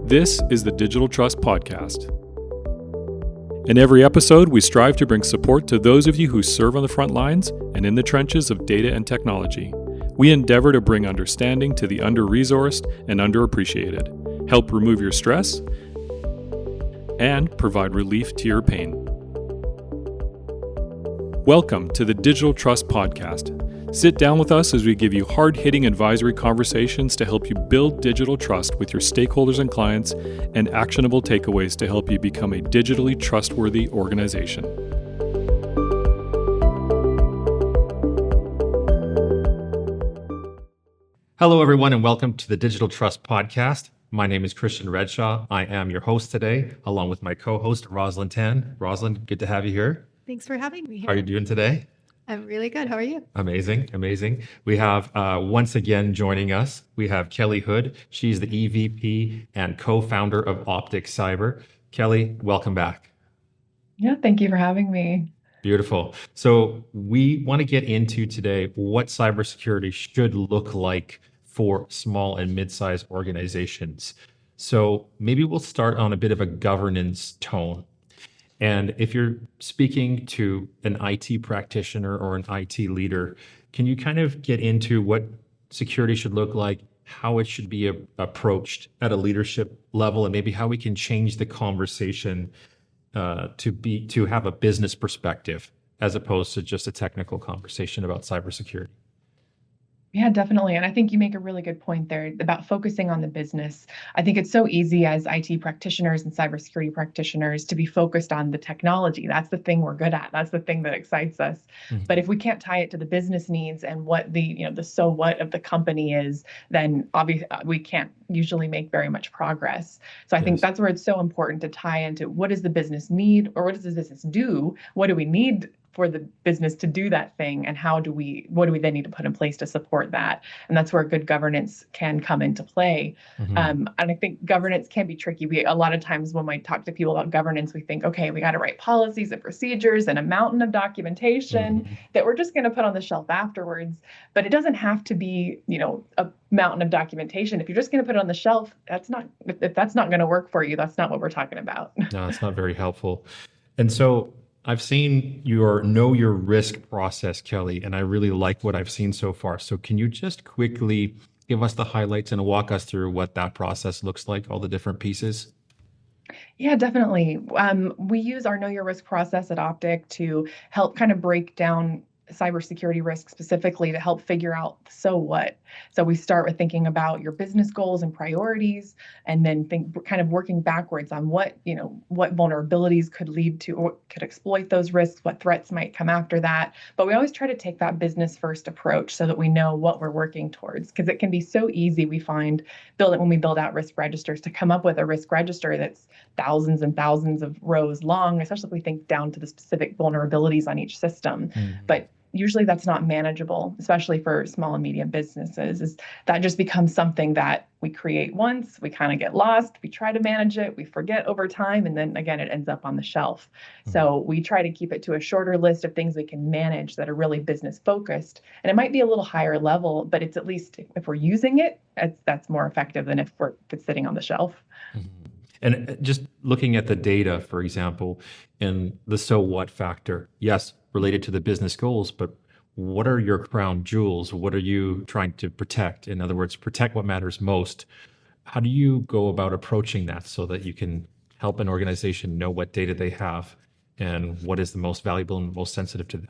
This is the Digital Trust Podcast. In every episode, we strive to bring support to those of you who serve on the front lines and in the trenches of data and technology. We endeavor to bring understanding to the under-resourced and underappreciated, help remove your stress, and provide relief to your pain. Welcome to the Digital Trust Podcast. Sit down with us as we give you hard-hitting advisory conversations to help you build digital trust with your stakeholders and clients, and actionable takeaways to help you become a digitally trustworthy organization. Hello, everyone, and welcome to the Digital Trust Podcast. My name is Christian Redshaw. I am your host today, along with my co-host, Rossilyne. Rossilyne, good to have you here. Thanks for having me here. How are you doing today? I'm really good. How are you? Amazing. We have, once again, joining us, we have Kelly Hood. She's the EVP and co-founder of Optic Cyber. Kelly, welcome back. Yeah, thank you for having me. Beautiful. So we want to get into today what cybersecurity should look like for small and mid-sized organizations. So maybe we'll start on a bit of a governance tone. And if you're speaking to an IT practitioner or an IT leader, can you kind of get into what security should look like, how it should be approached at a leadership level, and maybe how we can change the conversation to have a business perspective as opposed to just a technical conversation about cybersecurity? Yeah, definitely. And I think you make a really good point there about focusing on the business. I think it's so easy as IT practitioners and cybersecurity practitioners to be focused on the technology. That's the thing we're good at. That's the thing that excites us. Mm-hmm. But if we can't tie it to the business needs and what the so what of the company is, then obviously we can't usually make very much progress. So I think that's where it's so important to tie into what does the business need, or what does the business do? What do we need for the business to do that thing, and what do we then need to put in place to support that? And that's where good governance can come into play. Mm-hmm. And I think governance can be tricky. A lot of times when we talk to people about governance, we think, okay, we got to write policies and procedures and a mountain of documentation that we're just going to put on the shelf afterwards. But it doesn't have to be, a mountain of documentation. If you're just going to put it on the shelf, if that's not going to work for you, that's not what we're talking about. No, it's not very helpful. And so I've seen your know your risk process, Kelly, and I really like what I've seen so far. So can you just quickly give us the highlights and walk us through what that process looks like, all the different pieces? Yeah, definitely. We use our know your risk process at Optic to help kind of break down cybersecurity risk specifically to help figure out so what. So we start with thinking about your business goals and priorities, and then kind of working backwards on what vulnerabilities could lead to or could exploit those risks, what threats might come after that. But we always try to take that business first approach so that we know what we're working towards, because it can be so easy, we find, when we build out risk registers, to come up with a risk register that's thousands and thousands of rows long, especially if we think down to the specific vulnerabilities on each system. But usually that's not manageable, especially for small and medium businesses. That just becomes something that we create once, we kind of get lost, we try to manage it, we forget over time, and then again, it ends up on the shelf. So we try to keep it to a shorter list of things we can manage that are really business focused. And it might be a little higher level, but it's at least, if we're using it, that's more effective than if it's sitting on the shelf. And just looking at the data, for example, and the so what factor, yes, related to the business goals, but what are your crown jewels? What are you trying to protect? In other words, protect what matters most. How do you go about approaching that so that you can help an organization know what data they have and what is the most valuable and most sensitive to them?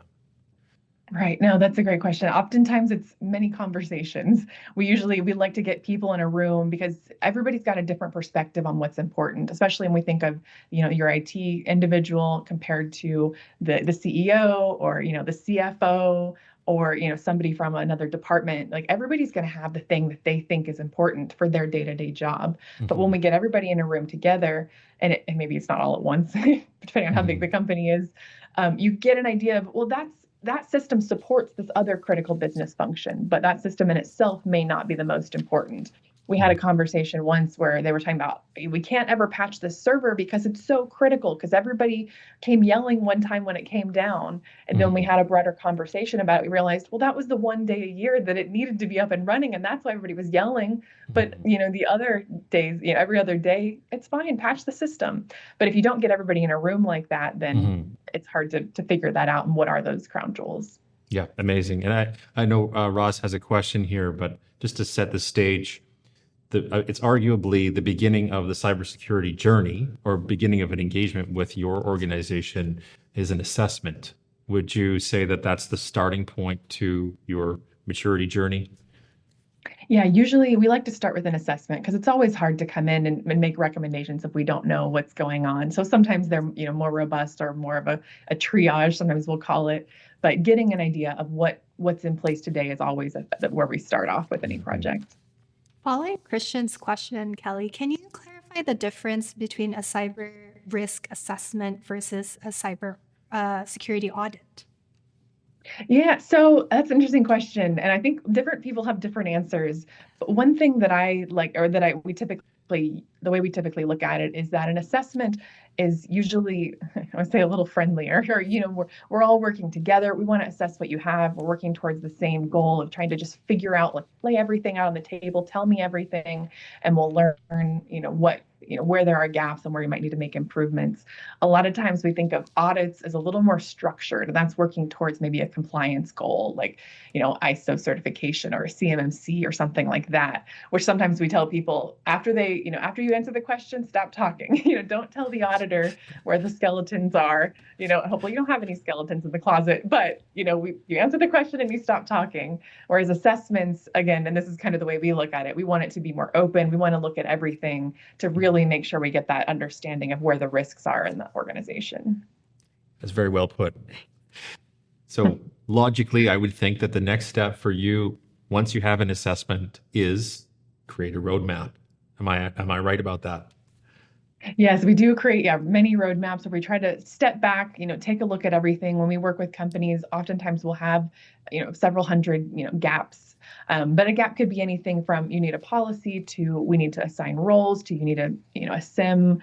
Right. No, that's a great question. Oftentimes it's many conversations. We like to get people in a room because everybody's got a different perspective on what's important, especially when we think of, your IT individual compared to the CEO or, the CFO or, somebody from another department. Like, everybody's going to have the thing that they think is important for their day-to-day job. But when we get everybody in a room together, and maybe it's not all at once, depending on how big the company is, you get an idea of, well, that system supports this other critical business function, but that system in itself may not be the most important. We had a conversation once where they were talking about we can't ever patch this server because it's so critical, because everybody came yelling one time when it came down. And then we had a broader conversation about it. We realized, well, that was the one day a year that it needed to be up and running, and that's why everybody was yelling. But the other days, every other day, it's fine, patch the system. But if you don't get everybody in a room like that, then it's hard to figure that out. And what are those crown jewels? Yeah, amazing. And I know Ross has a question here, but just to set the stage, it's arguably the beginning of the cybersecurity journey, or beginning of an engagement with your organization is an assessment. Would you say that that's the starting point to your maturity journey? Yeah, usually we like to start with an assessment because it's always hard to come in and make recommendations if we don't know what's going on. So sometimes they're more robust, or more of a triage, sometimes we'll call it. But getting an idea of what's in place today is always where we start off with any project. Following Christian's question, Kelly, can you clarify the difference between a cyber risk assessment versus a cyber security audit? Yeah, so that's an interesting question. And I think different people have different answers. But one thing that I like, or that the way we typically look at it, is that an assessment is usually, I would say, a little friendlier, or, we're all working together. We want to assess what you have. We're working towards the same goal of trying to just figure out, like, lay everything out on the table, tell me everything, and we'll learn, where there are gaps and where you might need to make improvements. A lot of times we think of audits as a little more structured, and that's working towards maybe a compliance goal, like, ISO certification or a CMMC or something like that, which sometimes we tell people after you answer the question, stop talking. Don't tell the auditor where the skeletons are. Hopefully you don't have any skeletons in the closet, but you answer the question and you stop talking. Whereas assessments, again, and this is kind of the way we look at it, we want it to be more open. We want to look at everything to really make sure we get that understanding of where the risks are in the organization. That's very well put. So logically, I would think that the next step for you, once you have an assessment, is create a roadmap. Am I right about that? Yes, we do create many roadmaps where we try to step back, take a look at everything. When we work with companies, oftentimes we'll have, several hundred, gaps. But a gap could be anything from you need a policy to we need to assign roles to you need a SIM.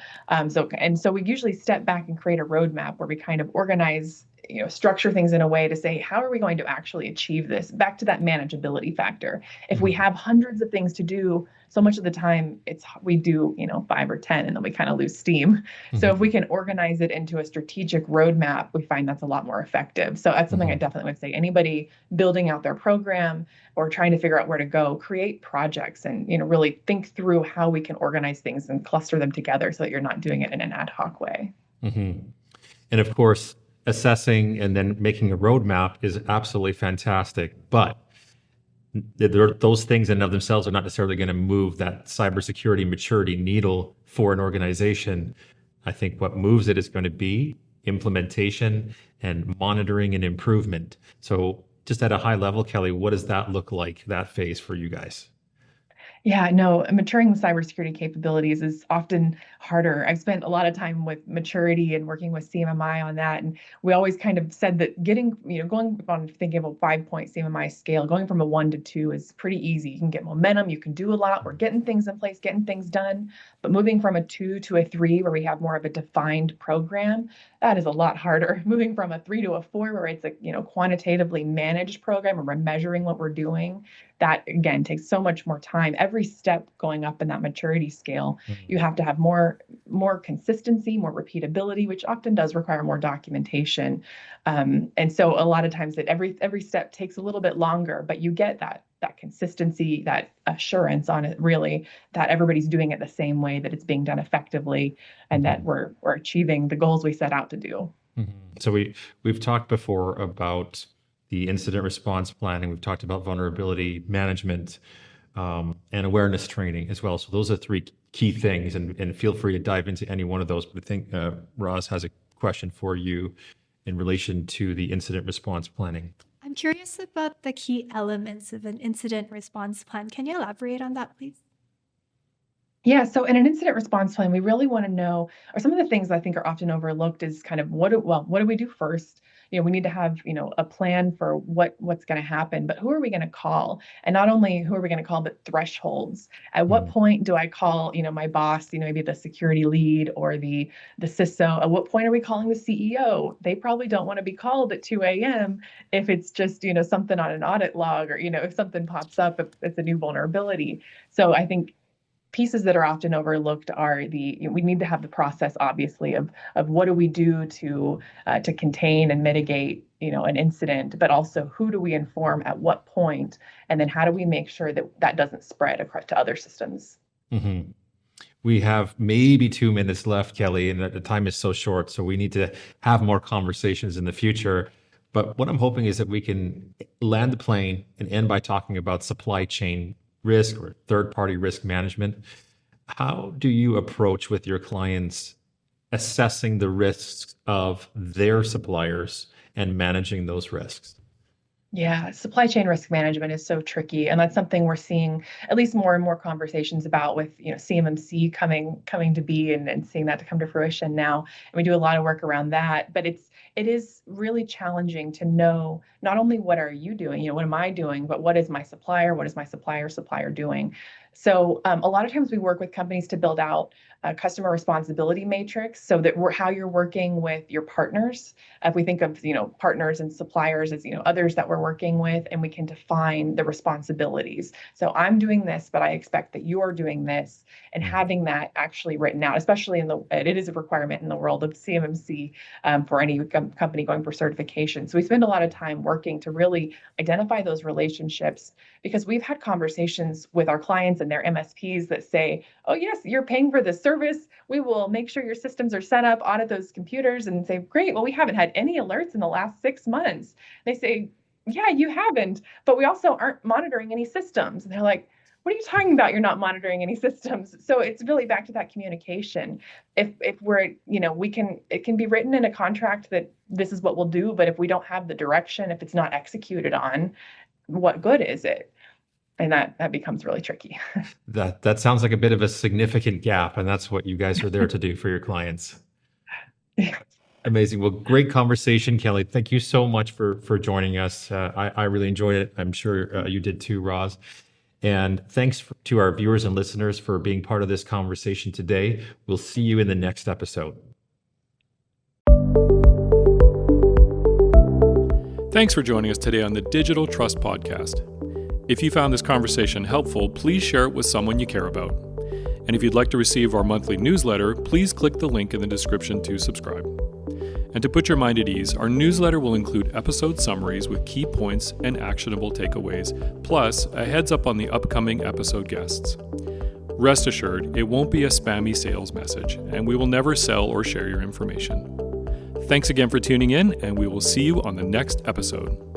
So we usually step back and create a roadmap where we kind of organize, structure things in a way to say, how are we going to actually achieve this? Back to that manageability factor. If we have hundreds of things to do, so much of the time we do, 5 or 10, and then we kind of lose steam. So if we can organize it into a strategic roadmap, we find that's a lot more effective. So that's something I definitely would say. Anybody building out their program or trying to figure out where to go, create projects and, really think through how we can organize things and cluster them together so that you're not doing it in an ad hoc way. And of course, assessing and then making a roadmap is absolutely fantastic, but those things in and of themselves are not necessarily going to move that cybersecurity maturity needle for an organization. I think what moves it is going to be implementation and monitoring and improvement. So just at a high level, Kelly, what does that look like, that phase for you guys? Yeah, no, maturing the cybersecurity capabilities is often harder. I've spent a lot of time with maturity and working with CMMI on that. And we always kind of said that going on thinking of a 5-point CMMI scale, going from a 1 to 2 is pretty easy. You can get momentum, you can do a lot. We're getting things in place, getting things done. But moving from a 2 to a 3, where we have more of a defined program, that is a lot harder. Moving from a 3 to a 4, where it's a quantitatively managed program, and we're measuring what we're doing, that again takes so much more time. Every step going up in that maturity scale, you have to have more consistency, more repeatability, which often does require more documentation. And so a lot of times that every step takes a little bit longer, but you get that consistency, that assurance on it, really, that everybody's doing it the same way, that it's being done effectively, and that we're achieving the goals we set out to do. So we've talked before about the incident response planning. We've talked about vulnerability management and awareness training as well. So those are 3 key things, and feel free to dive into any one of those. But I think Roz has a question for you in relation to the incident response planning. I'm curious about the key elements of an incident response plan. Can you elaborate on that, please? Yeah, so in an incident response plan, we really want to know, or some of the things I think are often overlooked is kind of what do we do first? we need to have, a plan for what's going to happen, but who are we going to call? And not only who are we going to call, but thresholds. At what point do I call, my boss, maybe the security lead or the CISO? At what point are we calling the CEO? They probably don't want to be called at 2 a.m. if it's just, something on an audit log, or, if something pops up, if it's a new vulnerability. So I think pieces that are often overlooked are we need to have the process, obviously, of what do we do to contain and mitigate, an incident, but also who do we inform at what point, and then how do we make sure that that doesn't spread across to other systems. Mm-hmm. We have maybe 2 minutes left, Kelly, and the time is so short, so we need to have more conversations in the future. But what I'm hoping is that we can land the plane and end by talking about supply chain risk or third-party risk management. How do you approach with your clients assessing the risks of their suppliers and managing those risks? Yeah, supply chain risk management is so tricky, and that's something we're seeing at least more and more conversations about with CMMC coming to be and seeing that to come to fruition now. And we do a lot of work around that, but it is really challenging to know not only what are you doing, what am I doing, but what is my supplier, what is my supplier doing. So a lot of times we work with companies to build out a customer responsibility matrix so that how you're working with your partners. If we think of partners and suppliers as others that we're working with, and we can define the responsibilities. So I'm doing this, but I expect that you're doing this, and having that actually written out, especially it is a requirement in the world of CMMC for any company going for certification. So we spend a lot of time working to really identify those relationships, because we've had conversations with our clients and their MSPs that say, oh yes, you're paying for this service. We will make sure your systems are set up, audit those computers, and say, great, well, we haven't had any alerts in the last 6 months. They say, yeah, you haven't, but we also aren't monitoring any systems. And they're like, what are you talking about? You're not monitoring any systems. So it's really back to that communication. If we're, it can be written in a contract that this is what we'll do, but if we don't have the direction, if it's not executed on, what good is it? And that becomes really tricky. That sounds like a bit of a significant gap, and that's what you guys are there to do for your clients. Yeah. Amazing. Well, great conversation, Kelly. Thank you so much for joining us. I really enjoyed it. I'm sure you did too, Roz. And thanks to our viewers and listeners for being part of this conversation today. We'll see you in the next episode. Thanks for joining us today on the Digital Trust Podcast. If you found this conversation helpful, please share it with someone you care about. And if you'd like to receive our monthly newsletter, please click the link in the description to subscribe. And to put your mind at ease, our newsletter will include episode summaries with key points and actionable takeaways, plus a heads up on the upcoming episode guests. Rest assured, it won't be a spammy sales message, and we will never sell or share your information. Thanks again for tuning in, and we will see you on the next episode.